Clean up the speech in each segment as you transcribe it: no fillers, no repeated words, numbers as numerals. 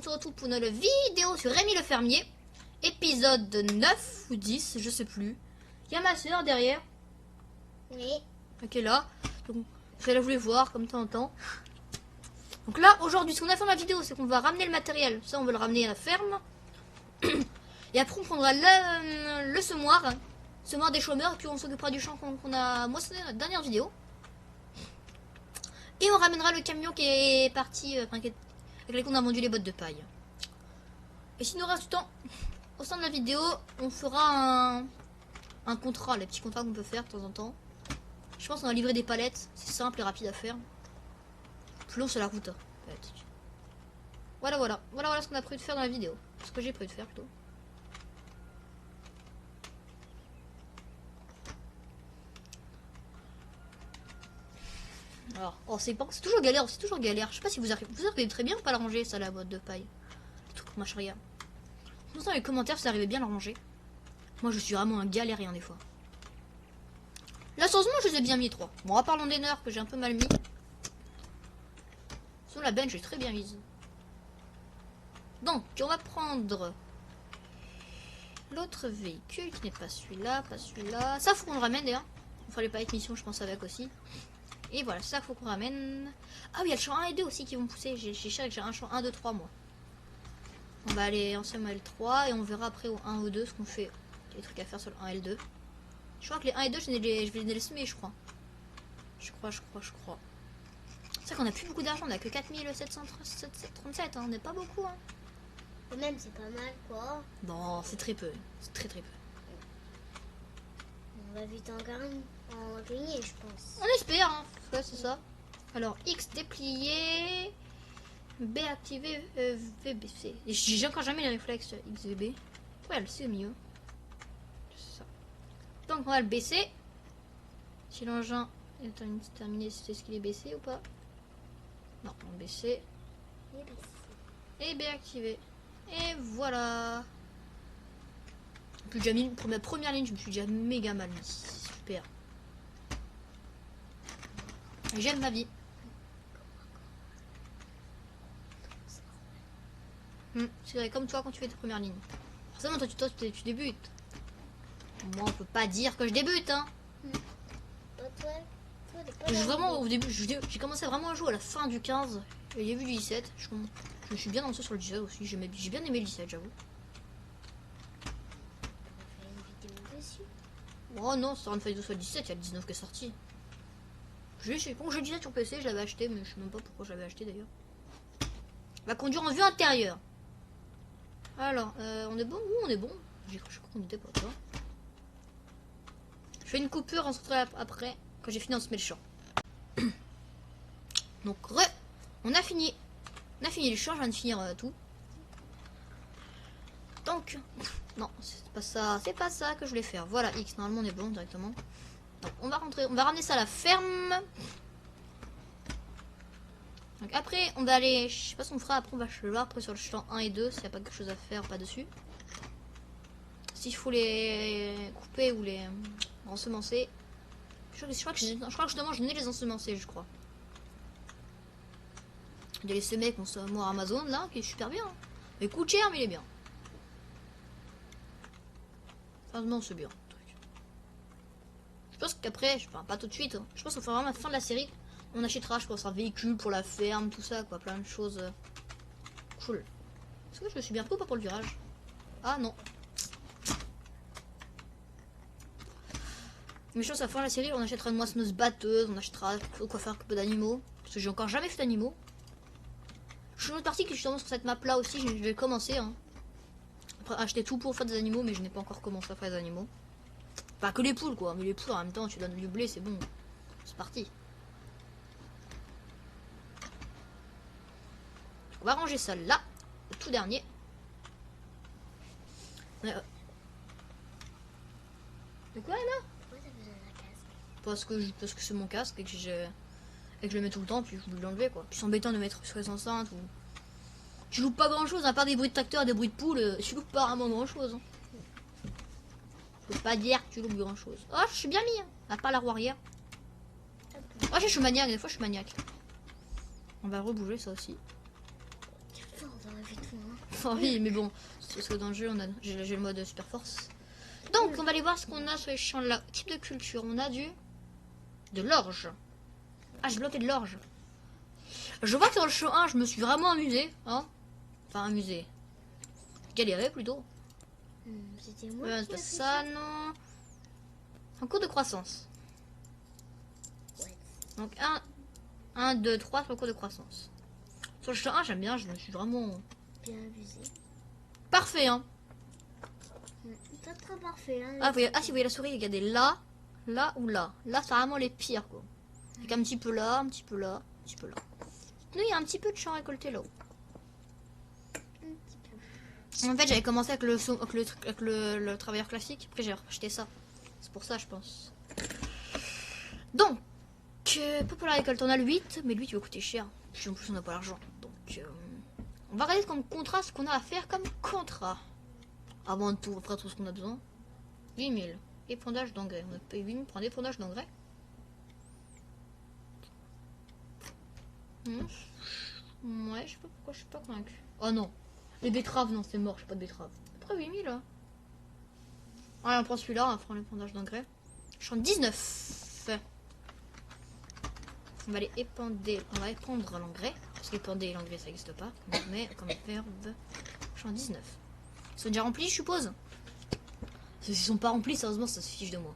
se retrouve pour une nouvelle vidéo sur Rémi le fermier. Épisode 9 ou 10, je sais plus. Il y a ma soeur derrière. Oui. Ok, là. Donc, je la voulais voir comme temps en temps. Donc là, aujourd'hui, ce qu'on a fait dans la vidéo, c'est qu'on va ramener le matériel. Ça, on va le ramener à la ferme. Et après, on prendra le semoir. Semoir des chômeurs. Et puis, on s'occupera du champ qu'on a moissonné dans la dernière vidéo. Et on ramènera le camion qui est parti, avec lequel on a vendu les bottes de paille. Et s'il nous reste du temps, au sein de la vidéo, on fera un contrat, les petits contrats qu'on peut faire de temps en temps. Je pense qu'on va livrer des palettes, c'est simple et rapide à faire. Plus long c'est la route. Voilà ce qu'on a prévu de faire dans la vidéo. Ce que j'ai prévu de faire plutôt. Alors, oh, c'est toujours galère, c'est toujours galère. Je sais pas si vous arrivez très bien ou pas à la ranger, ça, la botte de paille. Le truc pour ma charia. Dans les commentaires, vous arrivez bien à la ranger. Moi, je suis vraiment un galérien des fois. Là, sérieusement, je les ai bien mis 3. Bon, à part l'endéneur que j'ai un peu mal mis. Sur la bench, j'ai très bien mise. Donc, on va prendre l'autre véhicule qui n'est pas celui-là, pas celui-là. Ça, faut qu'on le ramène d'ailleurs. On fera les palettes mission, je pense, avec aussi. Et voilà, ça, faut qu'on ramène. Ah oui, il y a le champ 1 et 2 aussi qui vont pousser. J'ai cherché que j'ai un champ 1, 2, 3, moi. On va aller en le 3 et on verra après au 1 ou 2 ce qu'on fait. Il y a des trucs à faire sur le 1 et le 2. Je crois que les 1 et 2, je vais les laisser, je crois. Je crois. C'est vrai qu'on a plus beaucoup d'argent, on a que 4737, hein. On n'est pas beaucoup, hein. Même c'est pas mal quoi. Bon, c'est très peu. C'est très peu. On va vite en gagner, je pense. On espère, hein. Ouais, c'est ça. Alors, X déplié. B activé, VBC. J'ai encore jamais les réflexes XVB. Ouais, c'est mieux. C'est ça. Donc, on va le baisser. Si l'engin est terminé, c'est ce qu'il est baissé ou pas? Non, on va baisser. Et B activé. Et voilà. Plus déjà mis, pour ma première ligne, je me suis déjà méga mal mis. Super. J'aime ma vie. C'est vrai, comme toi quand tu fais ta première ligne. Forcément, toi, tu débutes. Moi, on peut pas dire que je débute, hein. Vraiment, au début, j'ai commencé vraiment à jouer à la fin du 15. Et il y a eu du 17. Je suis bien lancé sur le 17 aussi. J'ai bien aimé le 17, j'avoue. Oh non, c'est une vidéo sur le 17, il y a le 19 qui est sorti. J'ai le 17 sur PC, je l'avais acheté, mais je sais même pas pourquoi je l'avais acheté d'ailleurs. On va conduire en vue intérieure. Alors, on est bon? Oui, on est bon. J'ai cru qu'on était pas, toi. Je fais une coupure, on se retrouve après, quand j'ai fini de semer le champ. Donc, on a fini. On a fini le champ, je viens de finir tout. Donc, non, c'est pas ça que je voulais faire. Voilà, X, normalement on est bon directement. Donc, on va ramener ça à la ferme. Donc après, on va aller, je sais pas ce qu'on fera, après on va voir après sur le champ 1 et 2, s'il n'y a pas quelque chose à faire pas dessus. S'il faut les couper ou les ensemencer. Je crois que justement je venais les ensemencer, je crois. Il y a les semer qu'on se moi Amazon là, qui est super bien. Il coûte cher, mais il est bien. Franchement, c'est bien. Je pense qu'après, pas tout de suite, hein. Je pense qu'on fera vraiment la fin de la série. On achètera, je pense, un véhicule pour la ferme, tout ça, quoi, plein de choses. Cool. Est-ce que je me suis bien pris ou pas pour le virage? Ah non. Mais je pense à la fin de la série, on achètera une moissonneuse batteuse, on achètera quoi faire un peu d'animaux. Parce que j'ai encore jamais fait d'animaux. Je suis une autre partie qui est justement sur cette map là aussi, je vais commencer. Hein. Après, acheter tout pour faire des animaux, mais je n'ai pas encore commencé à faire des animaux. Pas que les poules, quoi, mais les poules en même temps, tu donnes du blé, c'est bon. C'est parti. On va ranger ça là, le tout dernier. De quoi là? Parce que c'est mon casque et que je le mets tout le temps, puis je voulais l'enlever quoi. Puis c'est embêtant de mettre sur les enceintes ou. Tu loupes pas grand chose, à part des bruits de tracteur et des bruits de poules, tu loupes pas vraiment grand chose. Hein. Je peux pas dire que tu loupes grand chose. Oh, je suis bien mis, hein, à part la roue arrière. Oh, je suis maniaque, des fois je suis maniaque. On va rebouger ça aussi. vite hein. Oh oui, mais bon, parce que dans le jeu, j'ai le mode super force. Donc, on va aller voir ce qu'on a sur les champs là. Type de culture, on a de l'orge. Ah, j'ai bloqué de l'orge. Je vois que dans le champ 1, je me suis vraiment amusé. Hein, enfin, amusé. Galéré plutôt. C'était moi. Ouais, c'est pas ça, non. En cours de croissance. Ouais. Donc 1, 2, 3 sur le cours de croissance. Sur le champ 1, j'aime bien, je me suis vraiment... Bien abusé. Parfait, hein. Pas très parfait. Hein, Ah, si vous voyez la souris, regardez là, là ou là. Là, c'est vraiment les pires, quoi. Avec un petit peu là, un petit peu là, un petit peu là. Nous, il y a un petit peu de champ récolté là-haut. Un petit peu. En fait, j'avais commencé avec le travailleur classique. Après, j'ai racheté ça. C'est pour ça, je pense. Donc, peu pour la récolte, on a le 8. Mais le 8, il va coûter cher. Puis en plus, on n'a pas l'argent. Donc, on va regarder comme contrat ce qu'on a à faire comme contrat. Avant de tout, on fera tout ce qu'on a besoin. 8000. Épandage d'engrais. On a payé 8000 pour un épandage d'engrais. Ouais, je sais pas pourquoi je suis pas convaincue. Oh non. Les betteraves, non, c'est mort, j'ai pas de betteraves. Après 8000 là. Allez, on prend celui-là, on va prendre l'épandage d'engrais. Je suis en 19. On va aller épander. On va épandre l'engrais. Parce qu'épander l'engrais ça n'existe pas. Mais comme verbe. Je suis en 19. Ils sont déjà remplis, je suppose. S'ils sont pas remplis, sérieusement, ça se fiche de moi.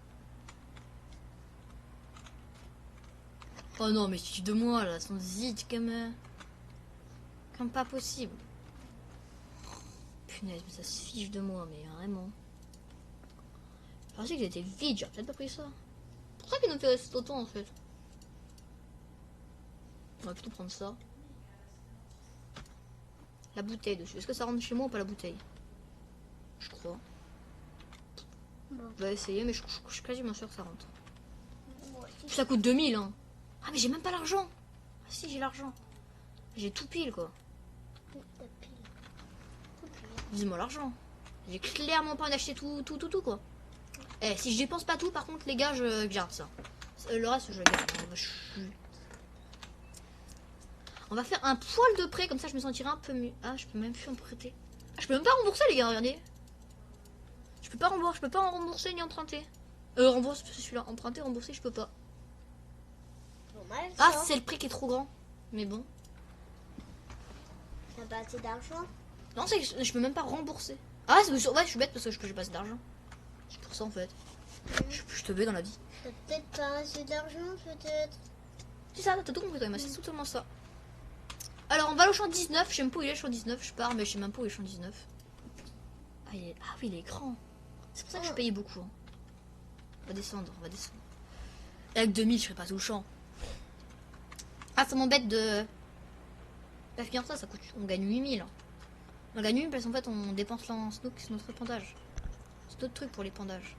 Oh non, mais fiche de moi là, sont vite comme pas possible. Punaise, mais ça se fiche de moi, mais vraiment. Je pensais que j'étais vide, j'ai peut-être pas pris ça. C'est pour ça qu'il nous fait rester autant en fait. On va plutôt prendre ça. La bouteille dessus. Est-ce que ça rentre chez moi ou pas la bouteille? Je crois. Bon. On va essayer, mais je suis quasiment sûr que ça rentre. Moi aussi. Ça coûte 2000 hein. Ah mais j'ai même pas l'argent. Ah si, j'ai l'argent. J'ai tout pile quoi. Ta pile. Dis-moi l'argent. J'ai clairement pas envie d'acheter tout quoi. Eh, si je dépense pas tout, par contre les gars, je garde ça. Le reste, je le garde. On va faire un poil de prêt, comme ça je me sentirai un peu mieux. Ah, je peux même plus en prêter. Ah, je peux même pas rembourser les gars, regardez. Je peux pas en rembourser ni emprunter. Rembourser celui-là, emprunter, rembourser, je peux pas. Normal, Ah, ça. c'est le prix qui est trop grand. Mais bon. T'as pas assez d'argent? Non, c'est que je peux même pas rembourser. Ah, ouais, je suis bête parce que j'ai pas assez d'argent. C'est pour ça en fait. Je te veux dans la vie. T'as peut-être pas assez d'argent, peut-être. C'est ça, t'as tout compris, toi, c'est totalement ça. Alors, on va au champ 19. Je sais même pas où il est le champ 19. Je pars, mais je sais même pas où est le champ 19. Ah, oui, il est grand. C'est pour ça que je payais beaucoup. Hein. On va descendre, Et avec 2000, je serais pas sous le champ. Ah, ça m'embête de... Pas finir ça coûte... On gagne 8000. On gagne 8000 parce qu'en fait, on dépense notre épandage. C'est notre truc pour l'épandage.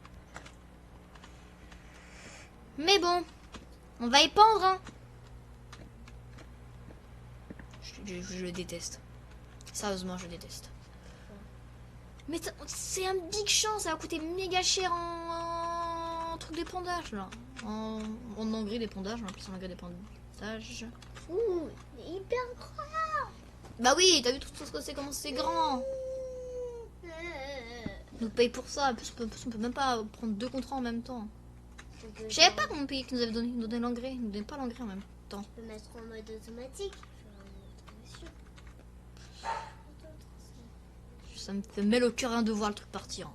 Mais bon, on va épandre, hein. Je le déteste. Sérieusement, je le déteste. Mais c'est un big champ, ça va coûter méga cher en truc d'épandage, là. En engrais d'épandage, on appelle ça engrais d'épandage. Ouh, il est hyper grand. Bah oui, t'as vu tout ce que c'est, comment c'est grand. On nous paye pour ça, en plus on peut même pas prendre 2 contrats en même temps. Je savais pas qu'on payait, qu'ils nous avaient donné l'engrais. Ils nous donnaient pas l'engrais en même temps. Je peux mettre en mode automatique. Ça me fait mal au cœur hein, de voir le truc partir.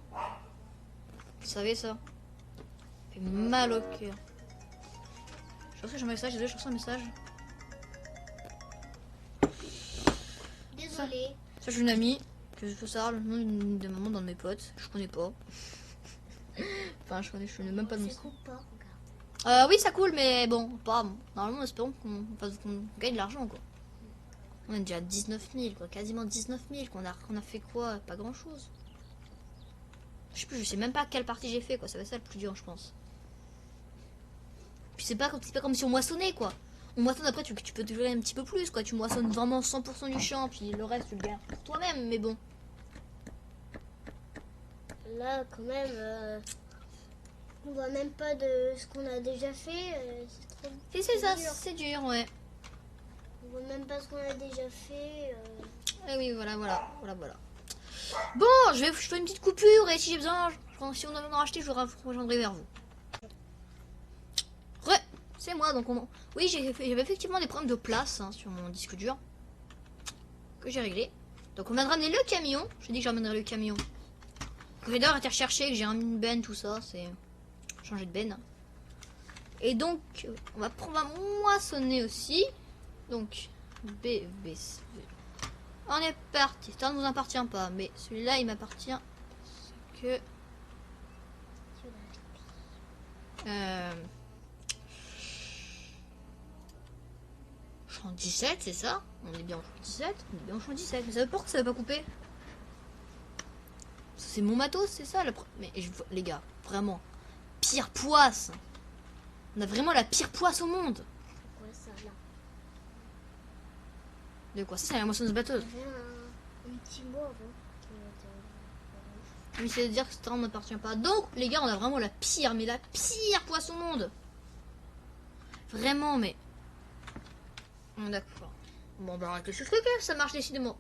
Vous savez ça? Ça fait mal au cœur. Je reçois un message, désolé, je reçois un message. Désolée. Ça, j'ai une amie. Je veux savoir le nom de maman dans de mes potes. Je connais pas. Enfin, je connais même pas de nom. Ça coupe pas, regarde. Oui, ça coule, mais bon, pas. Normalement, espérons qu'on gagne de l'argent, quoi. On est déjà à 19 000, quoi. Quasiment 19 000. Qu'on a fait quoi? Pas grand chose. Je sais même pas quelle partie j'ai fait, quoi. Ça va être ça le plus dur, je pense. Puis c'est pas comme si on moissonnait, quoi. On moissonne après, tu peux te jouer un petit peu plus, quoi. Tu moissonnes vraiment 100% du champ, puis le reste, tu le gardes pour toi-même, mais bon. Là, quand même, on voit même pas de ce qu'on a déjà fait. C'est ça, c'est dur, ouais. On voit même pas ce qu'on a déjà fait. Eh oui, voilà. Bon, je fais une petite coupure et si j'ai besoin, si on en a acheté, je reviendrai vers vous. C'est moi, donc oui, j'avais effectivement des problèmes de place hein, sur mon disque dur que j'ai réglé. Donc on vient de ramener le camion. Je dis que j'emmènerai le camion. Que j'ai d'ailleurs été rechercher, que j'ai ramené une benne, tout ça, c'est changer de benne. Et donc on va moissonner aussi. Donc BBC. On est parti. Ça ne nous appartient pas, mais celui-là il m'appartient. C'est que champ 17, c'est ça? On est bien en champ 17? On est bien en champ 17. Mais ça veut pas que ça va pas couper? C'est mon matos, c'est ça? Mais les gars, vraiment. Pire poisse! On a vraiment la pire poisse au monde! Ouais, ça là. De quoi? Ça, c'est la moissonneuse batteuse. Un petit mot avant. Oui, c'est de dire que ce terrain n'appartient pas. Donc, les gars, on a vraiment la pire, mais la pire poisse au monde! Vraiment, mais. D'accord. Bon, on va arrêter ce truc, hein, ça marche décidément.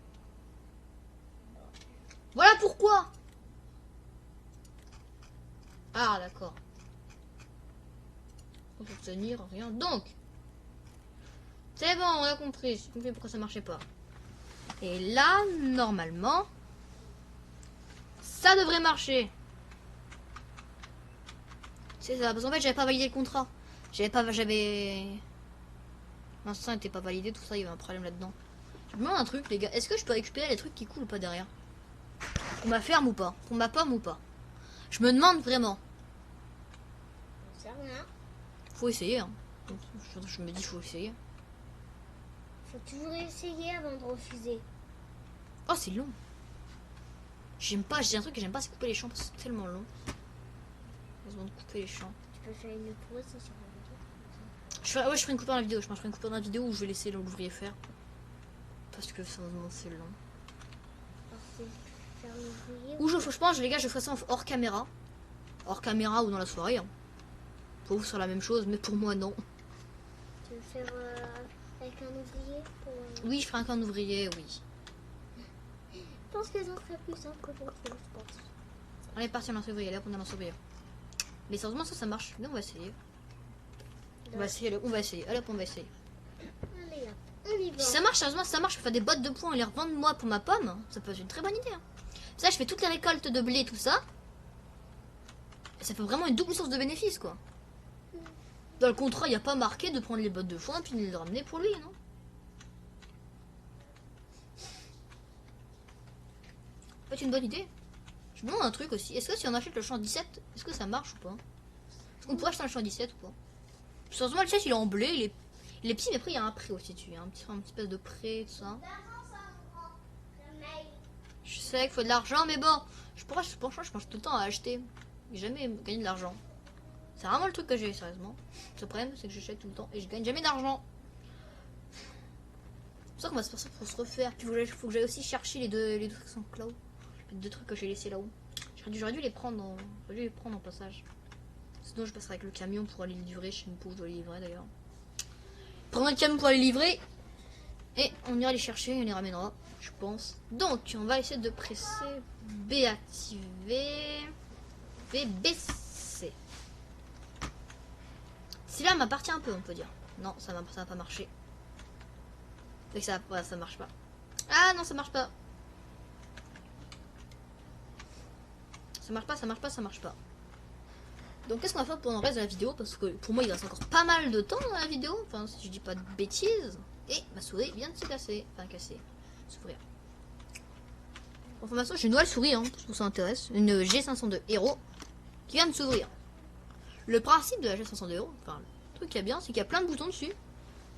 Voilà pourquoi. Ah, d'accord. Pour tenir, rien. Donc, c'est bon, on a compris. J'ai compris pourquoi ça marchait pas. Et là, normalement, ça devrait marcher. C'est ça, parce qu'en fait, j'avais pas validé le contrat. L'instant n'était pas validé, tout ça, il y avait un problème là-dedans. Je me demande un truc, les gars. Est-ce que je peux récupérer les trucs qui coulent ou pas derrière? Pour ma ferme ou pas? Pour ma pomme ou pas? Je me demande vraiment. Ça rien. Faut essayer. Hein. Je me dis, faut essayer. Faut toujours essayer avant de refuser. Oh, c'est long. J'aime pas, j'ai un truc que j'aime pas, c'est couper les champs parce que c'est tellement long. J'ai besoin de couper les champs. Tu peux faire une pause sur la vidéo. Ouais, je ferai une coupure dans la vidéo. Je ferai une coupure dans la vidéo où je vais laisser l'ouvrier faire. Parce que ça c'est long. Ou je pense, les gars, je ferai ça hors caméra. Hors caméra ou dans la soirée. Hein. Pour vous, c'est la même chose, mais pour moi, non. Tu veux faire avec un ouvrier pour, Oui, je ferai un ouvrier, oui. Je pense que ça serait plus simple que pour toi, je pense. Allez, parti, on lance ouvrier. Là, on a lance ouvrier. Mais sérieusement, ça marche. Mais on va essayer. On va essayer. Allez, on va essayer. Allez, là, on y va. Si ça marche, sérieusement, si ça marche, je peux faire des bottes de poing et les revendre moi pour ma pomme. Ça peut être une très bonne idée. Hein. Ça, je fais toutes les récoltes de blé, tout ça. Et ça fait vraiment une double source de bénéfices, quoi. Dans le contrat, il n'y a pas marqué de prendre les bottes de foin et puis de les ramener pour lui, non? Ça peut être une bonne idée. Je me demande un truc aussi. Est-ce que si on achète le champ 17, est-ce que ça marche ou pas? Est-ce qu'on pourrait acheter un champ 17 ou pas? Sérieusement, le chèque, il est en blé, il est petit, mais après, il y a un prêt aussi dessus. Il y a un petit espèce de prêt, tout ça. Je sais qu'il faut de l'argent, mais bon. Franchement, je pense tout le temps à acheter. J'ai jamais gagné de l'argent. C'est vraiment le truc que j'ai, sérieusement. Le problème, c'est que j'achète tout le temps et je gagne jamais d'argent. C'est pour ça qu'on va se faire ça pour se refaire. Puis il faut que j'aille aussi chercher les deux trucs qui sont là-haut. Les deux trucs que j'ai laissés là-haut. J'aurais dû les prendre en passage. Sinon, je passerai avec le camion pour aller les livrer. Je sais même pas où je dois les livrer d'ailleurs. Prendre le camion pour aller livrer. Et on ira les chercher, on les ramènera, je pense. Donc, on va essayer de presser B activé. VBC. Celui-là m'appartient un peu, on peut dire. Non, ça va pas marcher. Et ça marche pas. Ah non, ça marche pas. Ça marche pas. Donc qu'est-ce qu'on va faire pour le reste de la vidéo? Parce que pour moi il reste encore pas mal de temps dans la vidéo. Enfin si je dis pas de bêtises. Et ma souris vient de se casser. Enfin casser. S'ouvrir. Pour information, j'ai une nouvelle souris, hein, parce que ça intéresse. Une G502 Hero qui vient de s'ouvrir. Le principe de la G502 Hero, enfin le truc qui est bien, c'est qu'il y a plein de boutons dessus.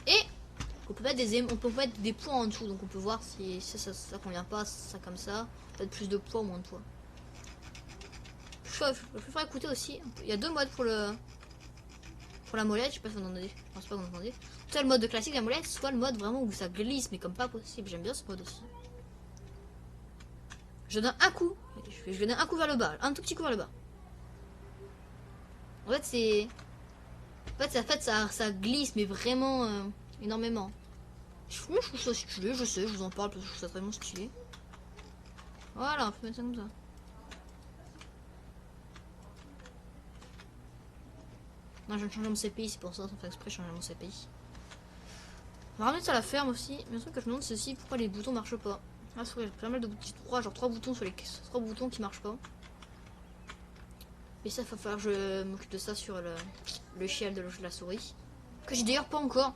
Et on peut mettre des points en dessous. Donc on peut voir si ça convient pas, ça comme ça. Peut-être plus de poids ou moins de poids. Je vais faire écouter aussi. Il y a deux modes pour la molette. Je sais pas si vous en entendez. Je pense pas que vous entendez. Soit le mode de classique de la molette, soit le mode vraiment où ça glisse, mais comme pas possible. J'aime bien ce mode aussi. Je donne un coup. Je vais donner un coup vers le bas. Un tout petit coup vers le bas. En fait, c'est. En fait, ça glisse, mais vraiment énormément. Je trouve ça stylé, je sais, je vous en parle parce que je trouve ça vraiment stylé. Voilà, on peut mettre ça comme ça. Non, je viens de changer mon CPI, c'est pour ça, sans faire exprès, je change mon CPI. On va ramener ça à la ferme aussi. Mais un truc que je me demande, c'est aussi pourquoi les boutons marchent pas. Ah, c'est vrai, j'ai pas mal de boutons, trois boutons sur les 3 boutons qui marchent pas. Et ça, il va falloir que je m'occupe de ça sur le chiel de la souris. Que j'ai d'ailleurs pas encore.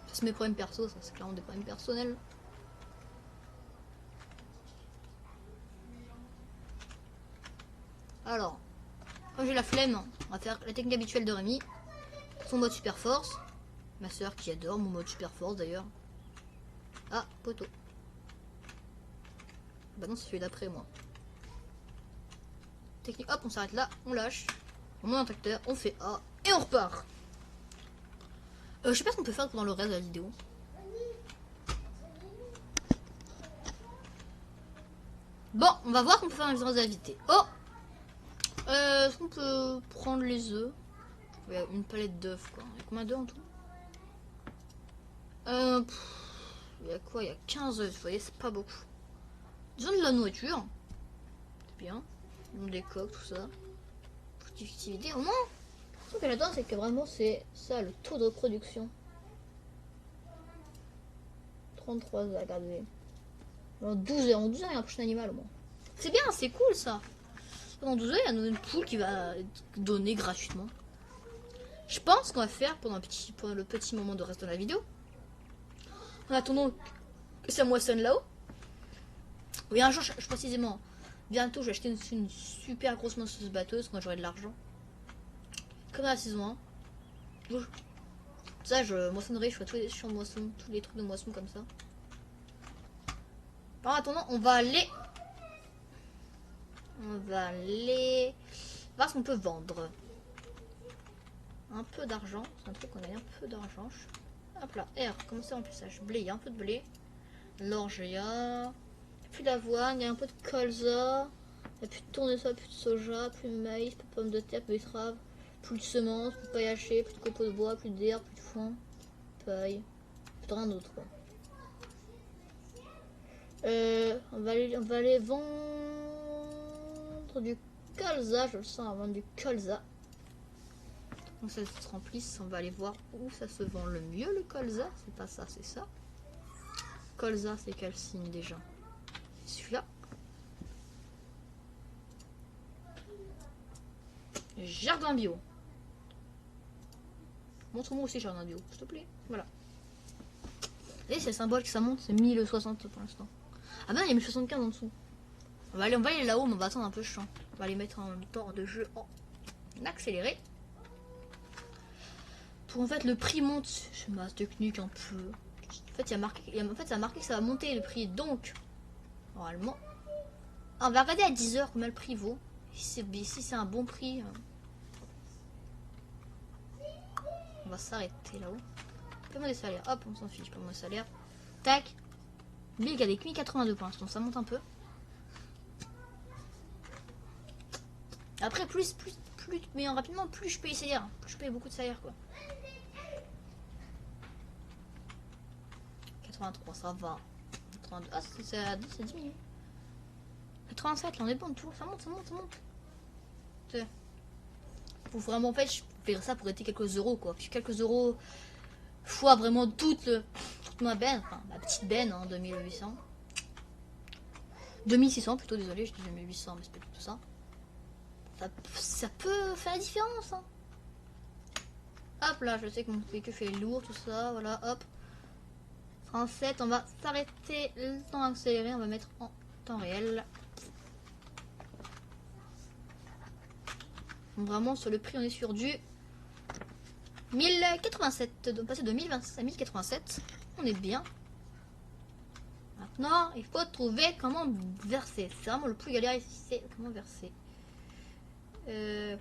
Ça, c'est mes problèmes perso, ça, c'est clairement des problèmes personnels. Alors, quand j'ai la flemme, on va faire la technique habituelle de Rémi. Son mode super force. Ma soeur qui adore mon mode super force d'ailleurs. Ah, poteau. Bah non, c'est celui d'après moi. Technique, hop, on s'arrête là, on lâche. On monte un tracteur, on fait A et on repart. Je sais pas ce qu'on peut faire pendant le reste de la vidéo. Bon, on va voir qu'on peut faire dans les reste de la vidéo. Oh, est-ce qu'on peut prendre les œufs? Il y a une palette d'œufs quoi. Il y a combien d'œufs en tout? Il y a quoi? Il y a 15 œufs, vous voyez, c'est pas beaucoup. Disons de la nourriture. C'est bien. Des coques, tout ça. Productivité, au moins. Ce que j'adore, c'est que vraiment, c'est ça le taux de reproduction. 33 œufs, regardez. En 12 heures, il y a un prochain animal au moins. C'est bien, c'est cool ça. Pendant 12 heures, il y a une poule qui va être donnée gratuitement. Je pense qu'on va faire pendant le petit moment de reste de la vidéo. En attendant que ça moissonne là-haut. Oui, un jour, je précisément, bientôt, je vais acheter une super grosse moissonneuse batteuse quand j'aurai de l'argent. Comme à la saison 1. Ça, je moissonnerai, je ferai tous les champs de moisson, tous les trucs de moisson comme ça. En attendant, on va aller voir ce qu'on peut vendre. Un peu d'argent, c'est un truc qu'on a un peu d'argent. Hop là, R, comment c'est remplissage? Blé, il y a un peu de blé. L'orge, il y a plus d'avoine, il y a un peu de colza. Il n'y a plus de tournesol, plus de soja, plus de maïs, plus de pommes de terre, plus de betteraves, plus de semences, plus de paille hachée, plus de copeaux de bois, plus d'herbe, plus de foin, paille, plus de rien d'autre quoi. On va aller vendre du colza, je le sens à vendre du colza. Donc ça se remplisse, on va aller voir où ça se vend le mieux le colza. C'est pas ça, c'est ça. Colza, c'est quel signe déjà? C'est celui-là. Jardin bio. Montre-moi aussi jardin bio, s'il te plaît. Voilà. Et c'est le symbole que ça monte, c'est 1060 pour l'instant. Ah ben il y a 1075 en dessous. On va aller là-haut, mais on va attendre un peu chiant. On va les mettre en temps de jeu en accéléré. Pour en fait le prix monte. C'est ma technique un peu. En fait, ça a marqué que ça va monter le prix. Donc, normalement. Ah, on va regarder à 10 heures combien le prix vaut. Si c'est un bon prix. On va s'arrêter là-haut. Paiement des salaires. Hop, on s'en fiche. Paiement des salaires. Tac. Bill a des 1082 pour l'instant. Ça monte un peu. Après, plus mais rapidement, plus je paye salaire. Plus je paye beaucoup de salaire, quoi. 83, ça va. 82. Ah, ça diminue. 87, là, on est bon. Toujours, ça monte, ça monte, ça monte. Faut vraiment, en fait, je ferais ça pour être quelques euros, quoi. Puis quelques euros fois vraiment toute ma benne, enfin, ma petite benne, hein, 2800. 2600 plutôt, désolé, je dis 2800, mais c'est pas du tout ça. Ça peut faire la différence, hein. Hop là, je sais que mon véhicule fait lourd, tout ça, voilà, hop. 37, on va s'arrêter le temps accéléré, on va mettre en temps réel. Donc vraiment, sur le prix, on est sur du 1087, donc passer de 1026 à 1087, on est bien. Maintenant, il faut trouver comment verser. C'est vraiment le plus galère ici, c'est comment verser. En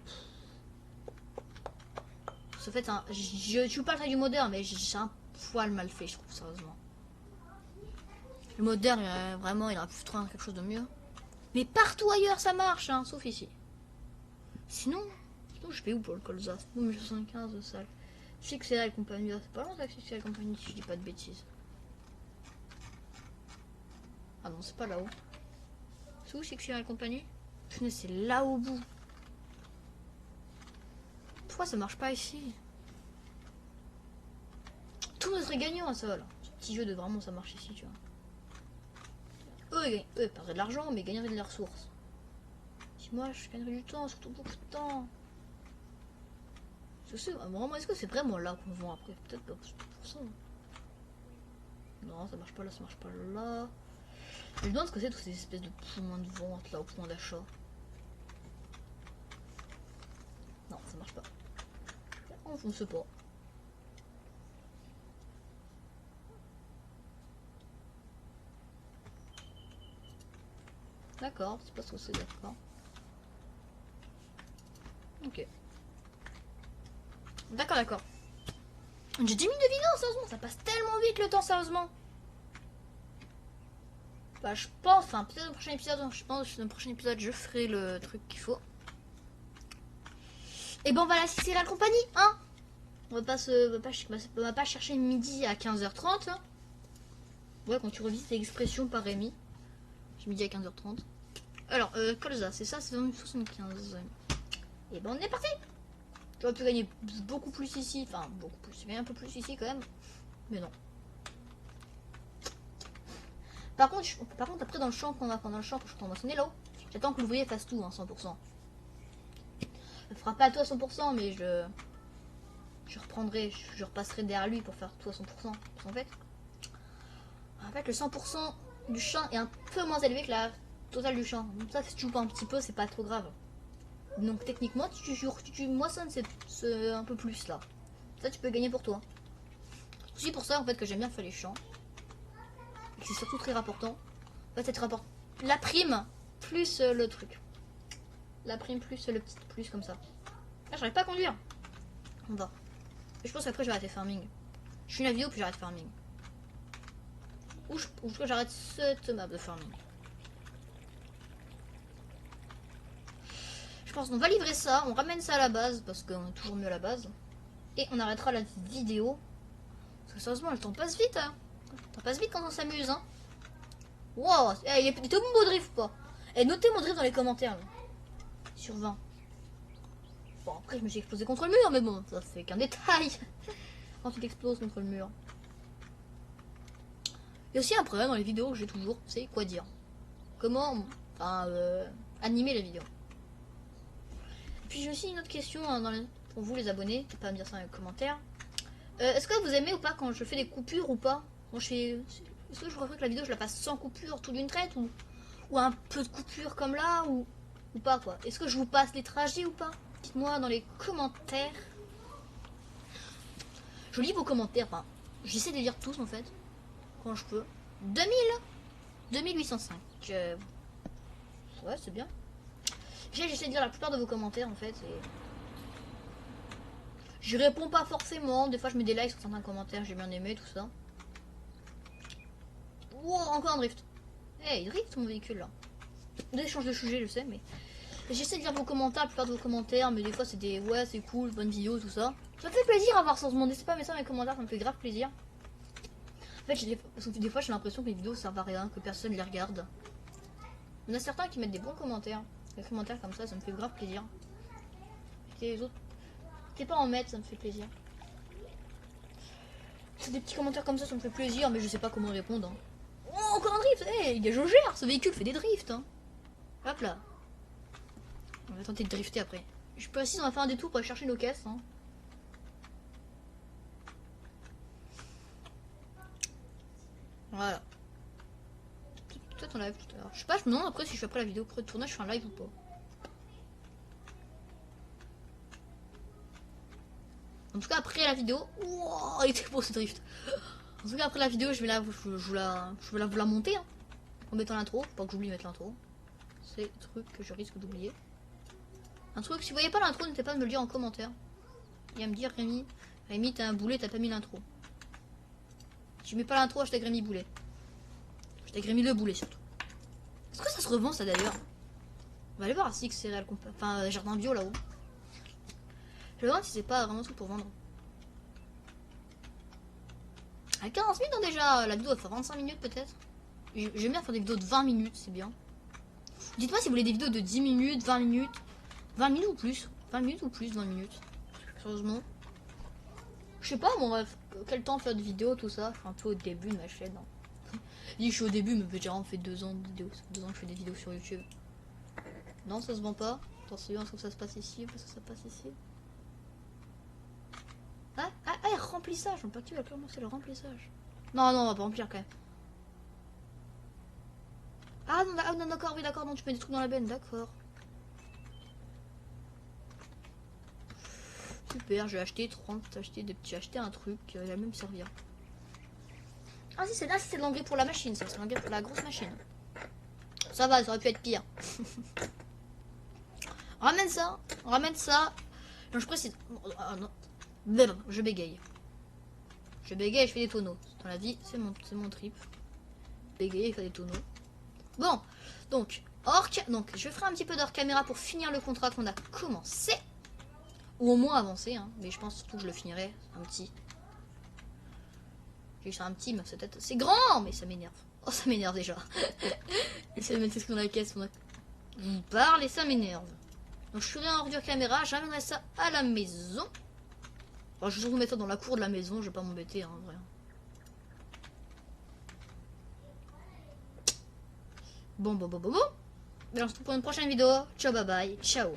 fait, je joue pas le travail du modeur, mais j'ai un poil mal fait, je trouve, sérieusement. Le modeur, vraiment, il aurait pu trouver quelque chose de mieux. Mais partout ailleurs, ça marche, hein, sauf ici. Sinon je paye où pour le colza? Sinon, 1075 de salle. Six et compagnie, c'est pas loin ça, Six et compagnie, si je dis pas de bêtises. Ah non, c'est pas là-haut. C'est où Six et compagnie? Putain, c'est là au bout. Pourquoi ça marche pas ici? Tout le monde serait gagnant à ça là. Ce petit jeu de vraiment ça marche ici, tu vois. Eux perdraient de l'argent, mais gagneraient de la ressource. Si moi je gagnerais du temps, surtout beaucoup de temps. Est-ce que c'est vraiment là qu'on vend après? Peut-être pas pour ça. Non, ça marche pas là, ça marche pas là. Je me demande ce que c'est toutes ces espèces de points de vente là, au point d'achat. Non, ça marche pas. On ne sait pas. D'accord, c'est pas ce que c'est, d'accord. Ok. D'accord, d'accord. J'ai 10 minutes de vidéo, sérieusement, ça passe tellement vite le temps, sérieusement. Bah, je pense, enfin, peut-être au prochain épisode, je pense que dans le prochain épisode, je ferai le truc qu'il faut. Et bon, voilà, si c'est la compagnie, hein. On va pas chercher midi à 15h30. Hein. Ouais, quand tu revises tes expressions par Rémi. J'ai midi à 15h30. Alors, Colza, c'est ça, c'est 75. Et ben, on est parti. J'aurais pu gagner beaucoup plus ici. Enfin, beaucoup plus. J'ai gagné un peu plus ici quand même. Mais non. Par contre, après, dans le champ qu'on a, pendant le champ que je t'en mentionné là-haut, j'attends que l'ouvrier fasse tout, hein, 100%. Je fera pas tout à 100%, mais je reprendrai, je repasserai derrière lui pour faire tout à 100%. Parce en fait, le 100% du champ est un peu moins élevé que la totale du champ. Donc ça, si tu joues pas un petit peu, c'est pas trop grave. Donc techniquement, tu moissonnes un peu plus là. Ça, tu peux gagner pour toi. C'est aussi pour ça en fait que j'aime bien faire les champs. Et c'est surtout très rapportant. En fait, c'est rapporte la prime plus le truc. La prime plus le petit plus comme ça. Là, j'arrive pas à conduire. On va. Et je pense qu'après, je vais arrêter farming. Je finis la vidéo puis j'arrête farming. Ou j'arrête cette map de farming. Je pense qu'on va livrer ça, on ramène ça à la base parce qu'on est toujours mieux à la base. Et on arrêtera la vidéo. Parce que sérieusement, le temps passe vite. Hein. Le temps passe vite quand on s'amuse. Hein. Wow, il est tout mon beau drift ou pas? Et notez mon drift dans les commentaires. Là. Sur 20. Bon, après, je me suis explosé contre le mur, mais bon, ça c'est qu'un détail. Quand tu t'exploses contre le mur. Et aussi un problème dans les vidéos que j'ai toujours, c'est quoi dire. Comment animer la vidéo. Et puis j'ai aussi une autre question hein, pour vous les abonnés, pas à me dire ça dans les commentaires. Est-ce que vous aimez ou pas quand je fais des coupures ou pas? Est-ce que je préfère que la vidéo je la fasse sans coupure tout d'une traite ou un peu de coupure comme là ou pas quoi? Est-ce que je vous passe les trajets ou pas? Dites-moi dans les commentaires. Je lis vos commentaires, enfin, j'essaie de lire tous en fait, quand je peux. 2805. Ouais, c'est bien. J'essaie de lire la plupart de vos commentaires en fait. Et... je réponds pas forcément. Des fois, je mets des likes sur certains commentaires. J'ai bien aimé tout ça. Wow, encore un drift. Hey, il drift mon véhicule là. Des échanges de sujet, je sais, mais. J'essaie de lire vos commentaires, la plupart de vos commentaires, mais des fois c'est des ouais, c'est cool, bonne vidéo, tout ça. Ça me fait plaisir à voir sans se demander, c'est pas mais ça dans les commentaires, ça me fait grave plaisir. En fait, des fois j'ai l'impression que les vidéos servent à rien, que personne les regarde. Il y en a certains qui mettent des bons commentaires. Des commentaires comme ça me fait grave plaisir. Et les autres, t'es pas en mettre, ça me fait plaisir. C'est des petits commentaires comme ça me fait plaisir, mais je sais pas comment répondre. Hein. Oh, encore un drift. Hey, il y a Jogère, ce véhicule fait des drifts. Hein. Hop là. On va tenter de drifter après. Je peux aussi, on va faire un détour pour aller chercher nos caisses. Hein. Voilà. Peut-être un live tout à l'heure. Je sais pas, je me demande après si je fais après la vidéo de tournage, je fais un live ou pas. En tout cas, après la vidéo. Wow, il était beau ce drift. En tout cas, après la vidéo, je vais vous la monter. Hein, en mettant l'intro. Pas que j'oublie de mettre l'intro. C'est un truc que je risque d'oublier. Un truc, si vous voyez pas l'intro, n'hésitez pas à me le dire en commentaire. Et à me dire, Rémi, t'as un boulet, t'as pas mis l'intro. Si tu mets pas l'intro, hashtag Rémi Boulet. Hashtag Rémi le boulet surtout. Est-ce que ça se revend ça d'ailleurs? On va aller voir si c'est réel. Enfin, jardin bio là-haut. Je vais voir si c'est pas vraiment tout pour vendre. À 15 minutes hein, déjà, la vidéo va faire 25 minutes peut-être. J'aime bien faire des vidéos de 20 minutes, c'est bien. Dites-moi si vous voulez des vidéos de 10 minutes, 20 minutes, 20 minutes ou plus. 20 minutes ou plus, 20 minutes. Sérieusement. Je sais pas, bon bref, quel temps faire de vidéos, tout ça. Je suis un peu au début de ma chaîne. Hein. Je suis au début, mais j'ai vraiment fait 2 ans de vidéos. Ça fait 2 ans que je fais des vidéos sur YouTube. Non, ça se vend pas. Attention, est-ce que ça se passe ici? Est-ce que ça passe ici? Ah, remplissage. On peut activer la clairement, c'est le remplissage. Non, non, on va pas remplir quand même. Ah non, d'accord, oui, d'accord, non, tu mets des trucs dans la benne, d'accord. Super, je vais acheter 30, j'ai acheté un truc qui va même me servir. Ah si, c'est là, c'est de l'engrais pour la machine, ça, c'est l'engrais pour la grosse machine. Ça va, ça aurait pu être pire. Ramène ça, ramène ça. Non, je précise. Ah, non. Je bégaye. Je bégaye et je fais des tonneaux. Dans la vie, c'est mon trip. Bégayer et faire des tonneaux. Bon, donc, donc je ferai un petit peu d'hors caméra pour finir le contrat qu'on a commencé. Ou au moins avancer, hein. Mais je pense surtout que je le finirai. Un petit. J'ai juste un petit, mais c'est grand, mais ça m'énerve. Oh, ça m'énerve déjà. J'essaie de mettre ce qu'on a dans la caisse. Il parle et ça m'énerve. Donc je ferai un hors caméra, j'amènerai ça à la maison. Bon, je vais surtout mettre ça dans la cour de la maison, je vais pas m'embêter, hein, en vrai. Bon. Et on se retrouve pour une prochaine vidéo. Ciao, bye bye, ciao.